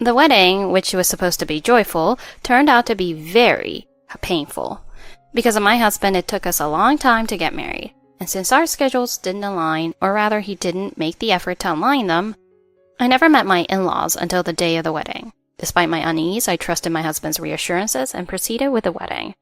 The wedding, which was supposed to be joyful, turned out to be very painful. Because of my husband, it took us a long time to get married. And since our schedules didn't align, or rather he didn't make the effort to align them, I never met my in-laws until the day of the wedding. Despite my unease, I trusted my husband's reassurances and proceeded with the wedding.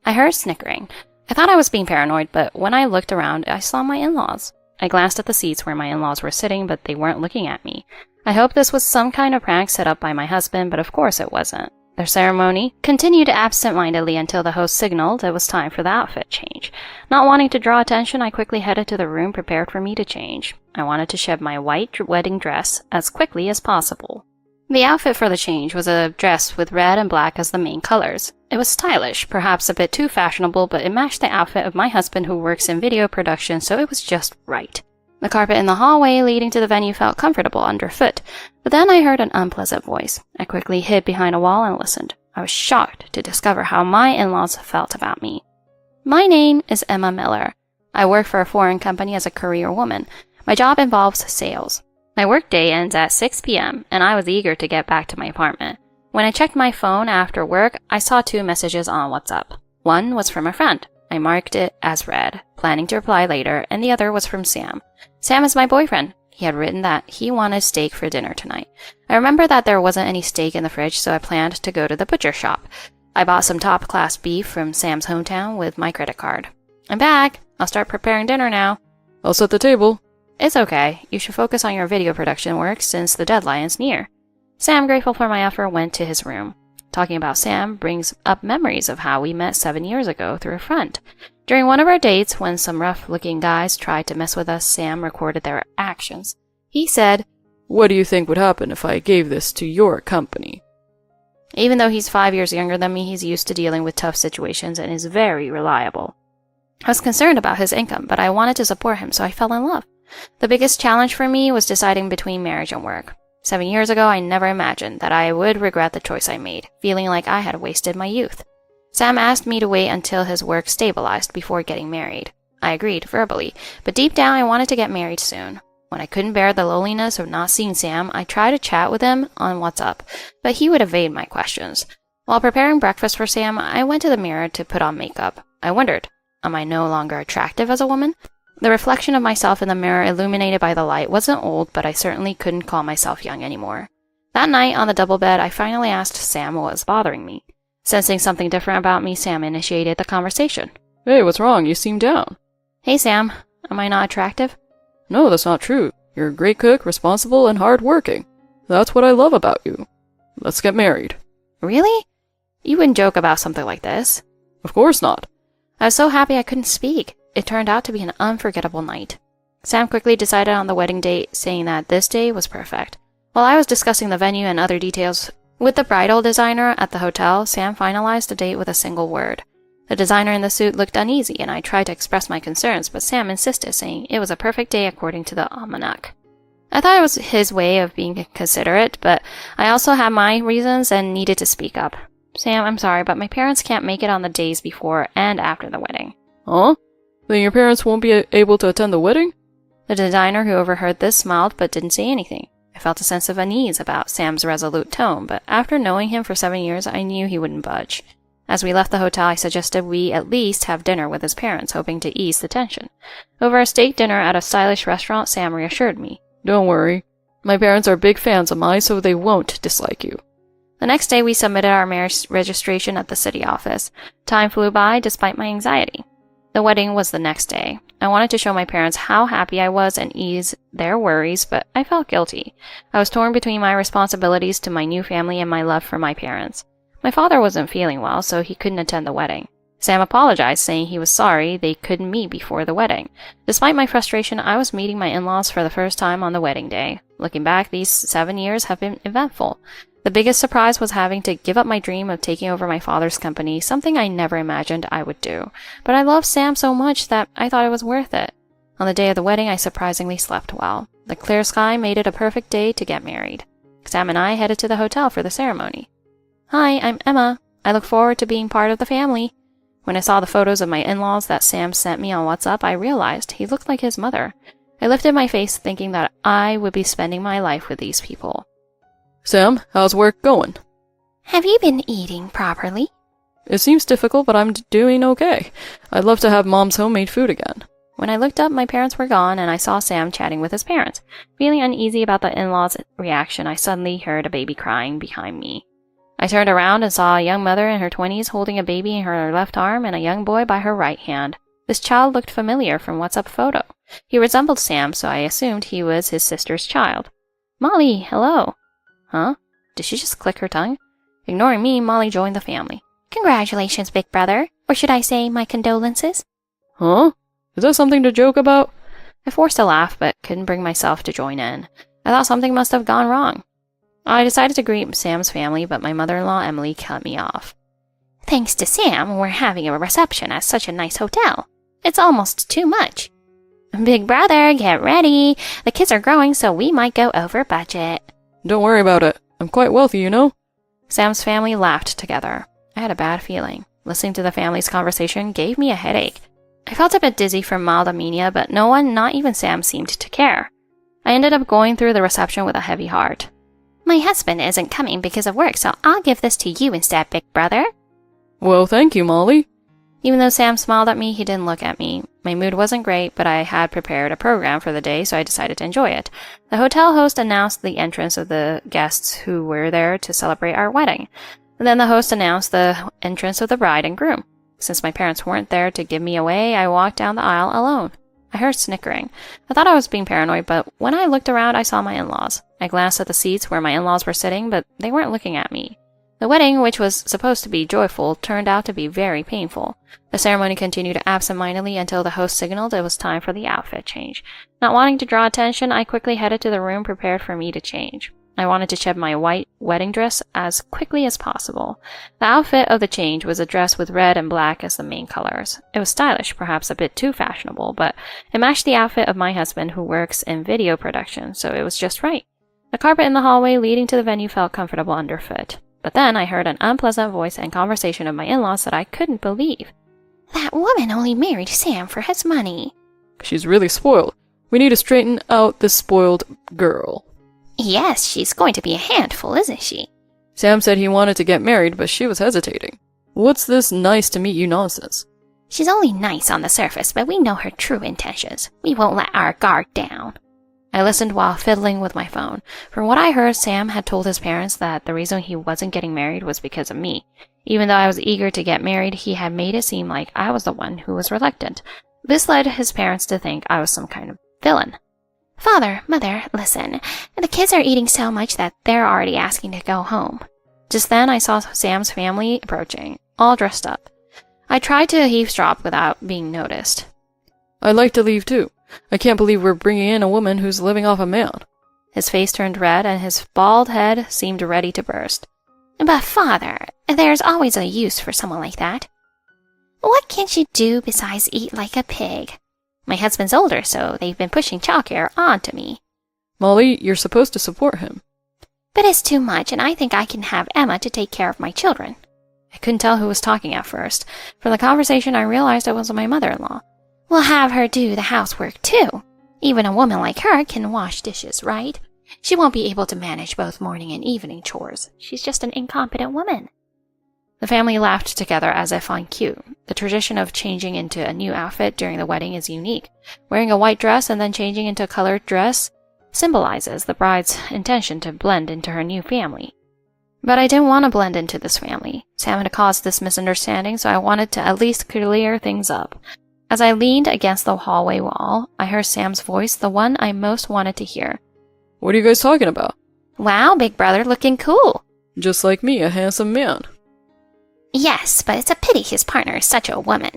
I heard snickering. I thought I was being paranoid, but when I looked around, I saw my in-laws. I glanced at the seats where my in-laws were sitting, but they weren't looking at me. I hoped this was some kind of prank set up by my husband, but of course it wasn't. Their ceremony continued absent-mindedly until the host signaled it was time for the outfit change. Not wanting to draw attention, I quickly headed to the room prepared for me to change. I wanted to shed my white wedding dress as quickly as possible. The outfit for the change was a dress with red and black as the main colors. It was stylish, perhaps a bit too fashionable, but it matched the outfit of my husband who works in video production, so it was just right. The carpet in the hallway leading to the venue felt comfortable underfoot, but then I heard an unpleasant voice. I quickly hid behind a wall and listened. I was shocked to discover how my in-laws felt about me. My name is Emma Miller. I work for a foreign company as a career woman. My job involves sales. My workday ends at 6 p.m., and I was eager to get back to my apartment. When I checked my phone after work, I saw 2 messages on WhatsApp. One was from a friend. I marked it as read, planning to reply later, and the other was from Sam. Sam is my boyfriend. He had written that he wanted steak for dinner tonight. I remember that there wasn't any steak in the fridge, so I planned to go to the butcher shop. I bought some top-class beef from Sam's hometown with my credit card. I'm back. I'll start preparing dinner now. I'll set the table. It's okay. You should focus on your video production work since the deadline is near. Sam, grateful for my effort, went to his room. Talking about Sam brings up memories of how we met 7 years ago through a friend. During one of our dates, when some rough-looking guys tried to mess with us, Sam recorded their actions. He said, "What do you think would happen if I gave this to your company?" Even though he's 5 years younger than me, he's used to dealing with tough situations and is very reliable. I was concerned about his income, but I wanted to support him, so I fell in love. The biggest challenge for me was deciding between marriage and work. 7 years ago, I never imagined that I would regret the choice I made, feeling like I had wasted my youth. Sam asked me to wait until his work stabilized before getting married. I agreed verbally, but deep down I wanted to get married soon. When I couldn't bear the loneliness of not seeing Sam, I tried to chat with him on WhatsApp, but he would evade my questions. While preparing breakfast for Sam, I went to the mirror to put on makeup. I wondered, am I no longer attractive as a woman? The reflection of myself in the mirror illuminated by the light wasn't old, but I certainly couldn't call myself young anymore. That night on the double bed, I finally asked Sam what was bothering me. Sensing something different about me, Sam initiated the conversation. "Hey, what's wrong? You seem down." Hey Sam, am I not attractive? "No, that's not true. You're a great cook, responsible, and hard-working. That's what I love about you. Let's get married." Really? You wouldn't joke about something like this. Of course not. I was so happy I couldn't speak. It turned out to be an unforgettable night. Sam quickly decided on the wedding date, saying that this day was perfect. While I was discussing the venue and other details with the bridal designer at the hotel, Sam finalized the date with a single word. The designer in the suit looked uneasy, and I tried to express my concerns, but Sam insisted, saying it was a perfect day according to the almanac. I thought it was his way of being considerate, but I also had my reasons and needed to speak up. Sam, I'm sorry, but my parents can't make it on the days before and after the wedding. Huh? Then your parents won't be able to attend the wedding? The designer who overheard this smiled but didn't say anything. I felt a sense of unease about Sam's resolute tone, but after knowing him for 7 years, I knew he wouldn't budge. As we left the hotel, I suggested we at least have dinner with his parents, hoping to ease the tension. Over a steak dinner at a stylish restaurant, Sam reassured me. "Don't worry. My parents are big fans of mine, so they won't dislike you." The next day, we submitted our marriage registration at the city office. Time flew by despite my anxiety. The wedding was the next day. I wanted to show my parents how happy I was and ease their worries, but I felt guilty. I was torn between my responsibilities to my new family and my love for my parents. My father wasn't feeling well, so he couldn't attend the wedding. Sam apologized, saying he was sorry they couldn't meet before the wedding. Despite my frustration, I was meeting my in-laws for the first time on the wedding day. Looking back, these 7 years have been eventful. The biggest surprise was having to give up my dream of taking over my father's company, something I never imagined I would do. But I loved Sam so much that I thought it was worth it. On the day of the wedding, I surprisingly slept well. The clear sky made it a perfect day to get married. Sam and I headed to the hotel for the ceremony. Hi, I'm Emma. I look forward to being part of the family. When I saw the photos of my in-laws that Sam sent me on WhatsApp, I realized he looked like his mother. I lifted my face thinking that I would be spending my life with these people. Sam, how's work going? Have you been eating properly? It seems difficult, but I'm doing okay. I'd love to have Mom's homemade food again. When I looked up, my parents were gone, and I saw Sam chatting with his parents. Feeling uneasy about the in-laws' reaction, I suddenly heard a baby crying behind me. I turned around and saw a young mother in her 20s holding a baby in her left arm and a young boy by her right hand. This child looked familiar from WhatsApp photo. He resembled Sam, so I assumed he was his sister's child. Molly, hello. Huh? Did she just click her tongue? Ignoring me, Molly joined the family. Congratulations, big brother. Or should I say my condolences? Huh? Is that something to joke about? I forced a laugh, but couldn't bring myself to join in. I thought something must have gone wrong. I decided to greet Sam's family, but my mother-in-law, Emily, cut me off. Thanks to Sam, we're having a reception at such a nice hotel. It's almost too much. Big brother, get ready. The kids are growing, so we might go over budget. Don't worry about it. I'm quite wealthy, you know? Sam's family laughed together. I had a bad feeling. Listening to the family's conversation gave me a headache. I felt a bit dizzy from mild anemia, but no one, not even Sam, seemed to care. I ended up going through the reception with a heavy heart. My husband isn't coming because of work, so I'll give this to you instead, big brother. Well, thank you, Molly. Even though Sam smiled at me, he didn't look at me. My mood wasn't great, but I had prepared a program for the day, so I decided to enjoy it. The hotel host announced the entrance of the guests who were there to celebrate our wedding. And then the host announced the entrance of the bride and groom. Since my parents weren't there to give me away, I walked down the aisle alone. I heard snickering. I thought I was being paranoid, but when I looked around, I saw my in-laws. I glanced at the seats where my in-laws were sitting, but they weren't looking at me. The wedding, which was supposed to be joyful, turned out to be very painful. The ceremony continued absentmindedly until the host signaled it was time for the outfit change. Not wanting to draw attention, I quickly headed to the room prepared for me to change. I wanted to shed my white wedding dress as quickly as possible. The outfit of the change was a dress with red and black as the main colors. It was stylish, perhaps a bit too fashionable, but it matched the outfit of my husband who works in video production, so it was just right. The carpet in the hallway leading to the venue felt comfortable underfoot. But then I heard an unpleasant voice and conversation of my in-laws that I couldn't believe. That woman only married Sam for his money. She's really spoiled. We need to straighten out this spoiled girl. Yes, she's going to be a handful, isn't she? Sam said he wanted to get married, but she was hesitating. What's this nice to meet you nonsense? She's only nice on the surface, but we know her true intentions. We won't let our guard down. I listened while fiddling with my phone. From what I heard, Sam had told his parents that the reason he wasn't getting married was because of me. Even though I was eager to get married, he had made it seem like I was the one who was reluctant. This led his parents to think I was some kind of villain. Father, Mother, listen. The kids are eating so much that they're already asking to go home. Just then, I saw Sam's family approaching, all dressed up. I tried to eavesdrop without being noticed. I'd like to leave too. I can't believe we're bringing in a woman who's living off a man. His face turned red and his bald head seemed ready to burst. But Father, there's always a use for someone like that. What can she do besides eat like a pig? My husband's older, so they've been pushing childcare onto me. Molly, you're supposed to support him. But it's too much, and I think I can have Emma to take care of my children. I couldn't tell who was talking at first. From the conversation, I realized it was my mother-in-law. We'll have her do the housework, too. Even a woman like her can wash dishes, right? She won't be able to manage both morning and evening chores. She's just an incompetent woman. The family laughed together as if on cue. The tradition of changing into a new outfit during the wedding is unique. Wearing a white dress and then changing into a colored dress symbolizes the bride's intention to blend into her new family. But I didn't want to blend into this family. Sam had caused this misunderstanding, so I wanted to at least clear things up. As I leaned against the hallway wall, I heard Sam's voice, the one I most wanted to hear. What are you guys talking about? Wow, big brother, looking cool. Just like me, a handsome man. Yes, but it's a pity his partner is such a woman.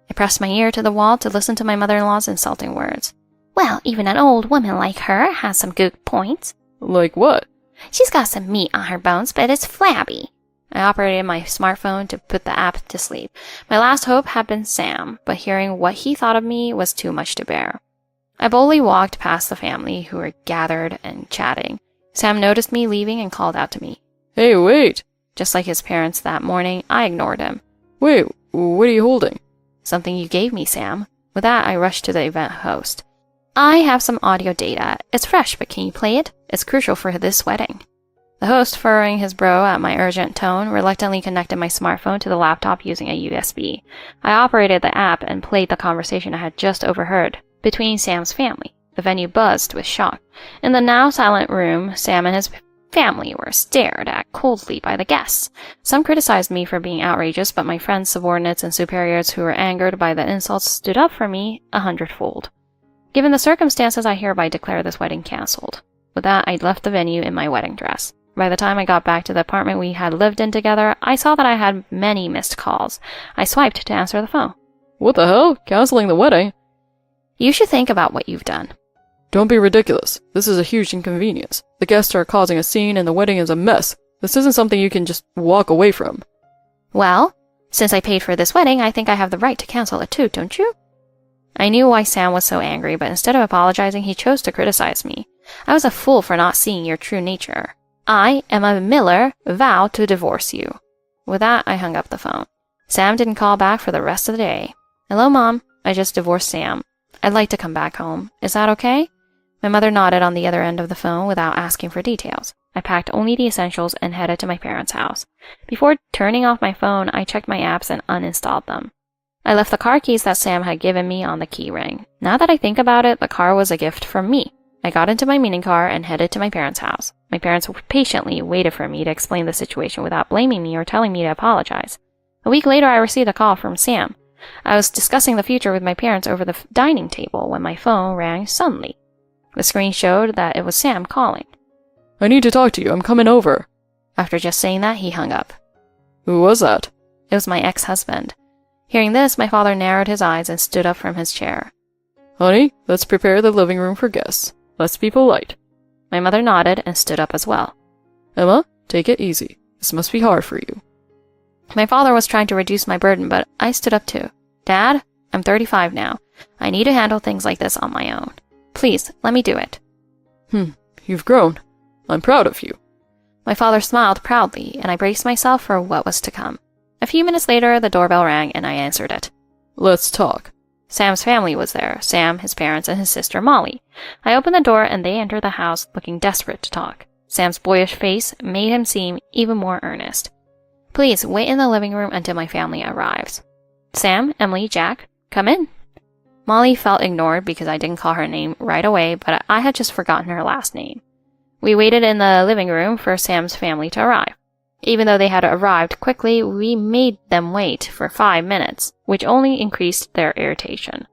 I pressed my ear to the wall to listen to my mother-in-law's insulting words. Well, even an old woman like her has some good points. Like what? She's got some meat on her bones, but it's flabby. I operated my smartphone to put the app to sleep. My last hope had been Sam, but hearing what he thought of me was too much to bear. I boldly walked past the family who were gathered and chatting. Sam noticed me leaving and called out to me. Hey, wait! Just like his parents that morning, I ignored him. Wait, what are you holding? Something you gave me, Sam. With that, I rushed to the event host. I have some audio data. It's fresh, but can you play it? It's crucial for this wedding. The host, furrowing his brow at my urgent tone, reluctantly connected my smartphone to the laptop using a USB. I operated the app and played the conversation I had just overheard between Sam's family. The venue buzzed with shock. In the now silent room, Sam and his family were stared at coldly by the guests. Some criticized me for being outrageous, but my friends, subordinates, and superiors who were angered by the insults stood up for me 100-fold. Given the circumstances, I hereby declare this wedding cancelled. With that, I left the venue in my wedding dress. By the time I got back to the apartment we had lived in together, I saw that I had many missed calls. I swiped to answer the phone. What the hell? Canceling the wedding? You should think about what you've done. Don't be ridiculous. This is a huge inconvenience. The guests are causing a scene and the wedding is a mess. This isn't something you can just walk away from. Well, since I paid for this wedding, I think I have the right to cancel it too, don't you? I knew why Sam was so angry, but instead of apologizing, he chose to criticize me. I was a fool for not seeing your true nature. I, Emma Miller, vow to divorce you. With that, I hung up the phone. Sam didn't call back for the rest of the day. Hello, Mom. I just divorced Sam. I'd like to come back home. Is that okay? My mother nodded on the other end of the phone without asking for details. I packed only the essentials and headed to my parents' house. Before turning off my phone, I checked my apps and uninstalled them. I left the car keys that Sam had given me on the key ring. Now that I think about it, the car was a gift from me. I got into my meeting car and headed to my parents' house. My parents patiently waited for me to explain the situation without blaming me or telling me to apologize. A week later, I received a call from Sam. I was discussing the future with my parents over the dining table when my phone rang suddenly. The screen showed that it was Sam calling. I need to talk to you. I'm coming over. After just saying that, he hung up. Who was that? It was my ex-husband. Hearing this, my father narrowed his eyes and stood up from his chair. Honey, let's prepare the living room for guests. Let's be polite. My mother nodded and stood up as well. Emma, take it easy. This must be hard for you. My father was trying to reduce my burden, but I stood up too. Dad, I'm 35 now. I need to handle things like this on my own. Please, let me do it. You've grown. I'm proud of you. My father smiled proudly, and I braced myself for what was to come. A few minutes later, the doorbell rang, and I answered it. Let's talk. Sam's family was there, Sam, his parents, and his sister Molly. I opened the door, and they entered the house looking desperate to talk. Sam's boyish face made him seem even more earnest. Please, wait in the living room until my family arrives. Sam, Emily, Jack, come in. Molly felt ignored because I didn't call her name right away, but I had just forgotten her last name. We waited in the living room for Sam's family to arrive. Even though they had arrived quickly, we made them wait for 5 minutes, which only increased their irritation.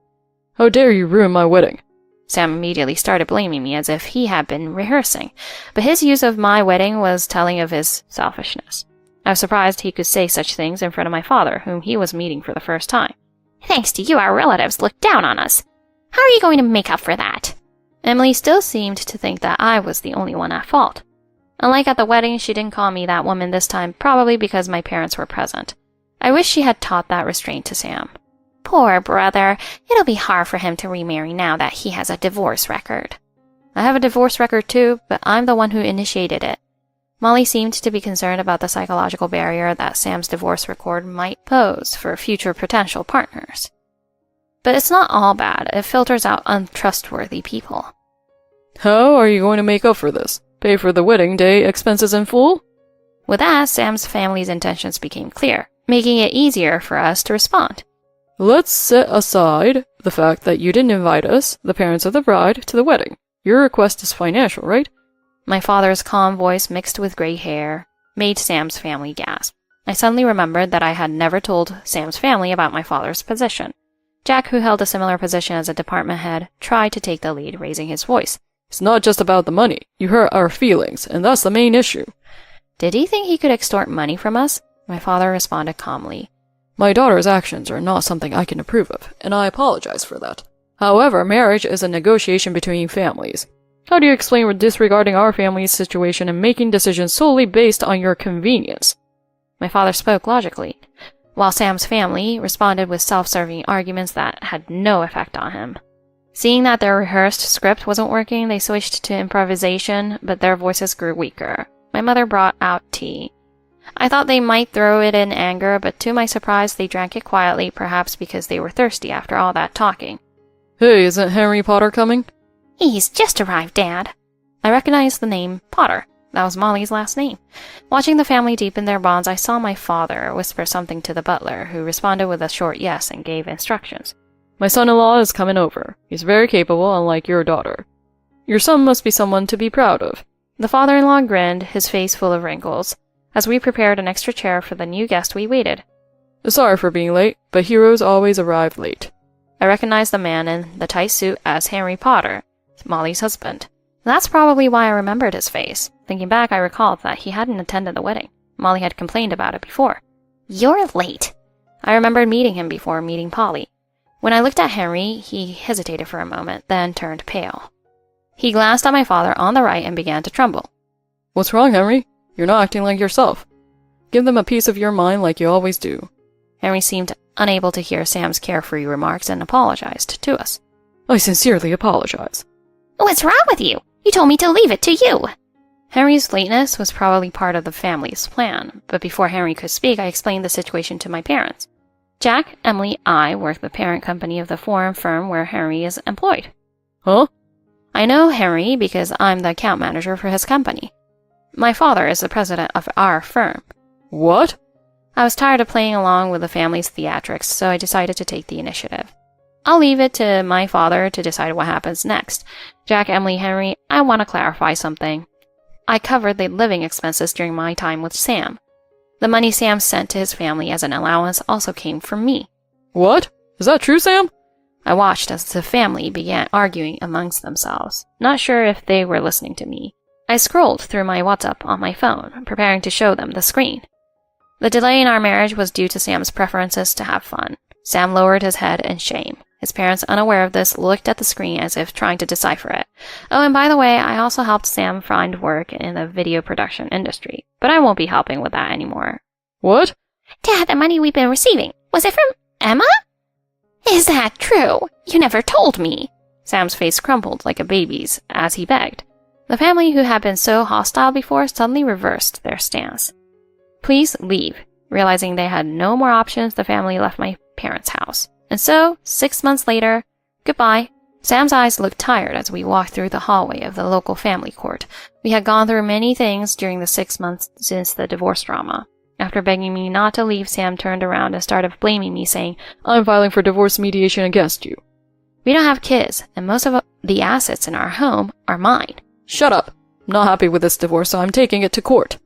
How dare you ruin my wedding? Sam immediately started blaming me as if he had been rehearsing, but his use of my wedding was telling of his selfishness. I was surprised he could say such things in front of my father, whom he was meeting for the first time. Thanks to you, our relatives looked down on us. How are you going to make up for that? Emily still seemed to think that I was the only one at fault. Unlike at the wedding, she didn't call me that woman this time, probably because my parents were present. I wish she had taught that restraint to Sam. Poor brother. It'll be hard for him to remarry now that he has a divorce record. I have a divorce record too, but I'm the one who initiated it. Molly seemed to be concerned about the psychological barrier that Sam's divorce record might pose for future potential partners. But it's not all bad. It filters out untrustworthy people. How are you going to make up for this? Pay for the wedding day expenses in full? With that, Sam's family's intentions became clear, making it easier for us to respond. Let's set aside the fact that you didn't invite us, the parents of the bride, to the wedding. Your request is financial, right? My father's calm voice mixed with gray hair made Sam's family gasp. I suddenly remembered that I had never told Sam's family about my father's position. Jack, who held a similar position as a department head, tried to take the lead, raising his voice. It's not just about the money. You hurt our feelings, and that's the main issue. Did he think he could extort money from us? My father responded calmly. My daughter's actions are not something I can approve of, and I apologize for that. However, marriage is a negotiation between families. How do you explain disregarding our family's situation and making decisions solely based on your convenience? My father spoke logically, while Sam's family responded with self-serving arguments that had no effect on him. Seeing that their rehearsed script wasn't working, they switched to improvisation, but their voices grew weaker. My mother brought out tea. I thought they might throw it in anger, but to my surprise, they drank it quietly, perhaps because they were thirsty after all that talking. Hey, isn't Henry Potter coming? He's just arrived, Dad. I recognized the name Potter. That was Molly's last name. Watching the family deepen their bonds, I saw my father whisper something to the butler, who responded with a short yes and gave instructions. My son-in-law is coming over. He's very capable, unlike your daughter. Your son must be someone to be proud of. The father-in-law grinned, his face full of wrinkles. As we prepared an extra chair for the new guest, we waited. Sorry for being late, but heroes always arrive late. I recognized the man in the tight suit as Harry Potter, Molly's husband. That's probably why I remembered his face. Thinking back, I recalled that he hadn't attended the wedding. Molly had complained about it before. You're late. I remembered meeting him before meeting Polly. When I looked at Henry, he hesitated for a moment, then turned pale. He glanced at my father on the right and began to tremble. What's wrong, Henry? You're not acting like yourself. Give them a piece of your mind like you always do. Henry seemed unable to hear Sam's carefree remarks and apologized to us. I sincerely apologize. What's wrong with you? You told me to leave it to you. Henry's lateness was probably part of the family's plan, but before Henry could speak, I explained the situation to my parents. Jack, Emily, I work the parent company of the foreign firm where Henry is employed. Huh? I know Henry because I'm the account manager for his company. My father is the president of our firm. What? I was tired of playing along with the family's theatrics, so I decided to take the initiative. I'll leave it to my father to decide what happens next. Jack, Emily, Henry, I want to clarify something. I covered the living expenses during my time with Sam. The money Sam sent to his family as an allowance also came from me. What? Is that true, Sam? I watched as the family began arguing amongst themselves, not sure if they were listening to me. I scrolled through my WhatsApp on my phone, preparing to show them the screen. The delay in our marriage was due to Sam's preferences to have fun. Sam lowered his head in shame. His parents, unaware of this, looked at the screen as if trying to decipher it. Oh, and by the way, I also helped Sam find work in the video production industry, but I won't be helping with that anymore. What? Dad, the money we've been receiving, was it from Emma? Is that true? You never told me. Sam's face crumpled like a baby's as he begged. The family who had been so hostile before suddenly reversed their stance. Please leave. Realizing they had no more options, the family left my parents' house. And so, 6 months later, goodbye. Sam's eyes looked tired as we walked through the hallway of the local family court. We had gone through many things during the 6 months since the divorce drama. After begging me not to leave, Sam turned around and started blaming me, saying, I'm filing for divorce mediation against you. We don't have kids, and most of the assets in our home are mine. Shut up. I'm not happy with this divorce, so I'm taking it to court.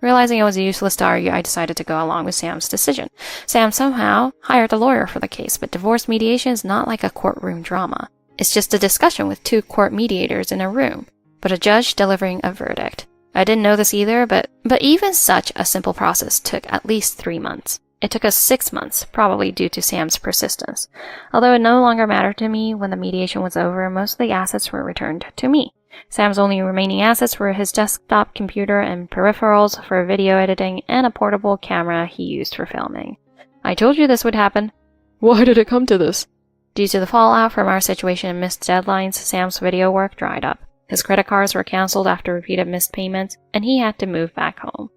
Realizing it was useless to argue, I decided to go along with Sam's decision. Sam somehow hired a lawyer for the case, but divorce mediation is not like a courtroom drama. It's just a discussion with 2 court mediators in a room, but a judge delivering a verdict. I didn't know this either, but even such a simple process took at least 3 months. It took us 6 months, probably due to Sam's persistence. Although it no longer mattered to me, when the mediation was over, most of the assets were returned to me. Sam's only remaining assets were his desktop computer and peripherals for video editing and a portable camera he used for filming. I told you this would happen. Why did it come to this? Due to the fallout from our situation and missed deadlines, Sam's video work dried up. His credit cards were canceled after repeated missed payments, and he had to move back home.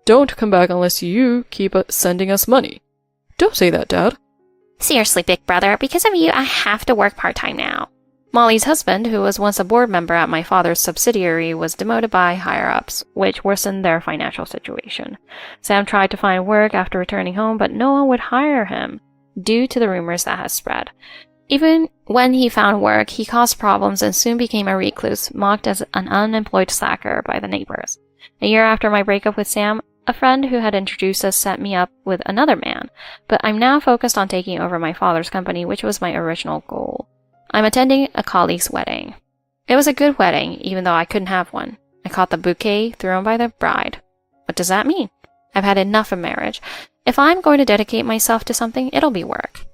Don't come back unless you keep sending us money. Don't say that, Dad. Seriously, big brother, because of you, I have to work part-time now. Molly's husband, who was once a board member at my father's subsidiary, was demoted by higher-ups, which worsened their financial situation. Sam tried to find work after returning home, but no one would hire him, due to the rumors that had spread. Even when he found work, he caused problems and soon became a recluse, mocked as an unemployed slacker by the neighbors. A year after my breakup with Sam, a friend who had introduced us set me up with another man, but I'm now focused on taking over my father's company, which was my original goal. I'm attending a colleague's wedding. It was a good wedding, even though I couldn't have one. I caught the bouquet thrown by the bride. What does that mean? I've had enough of marriage. If I'm going to dedicate myself to something, it'll be work.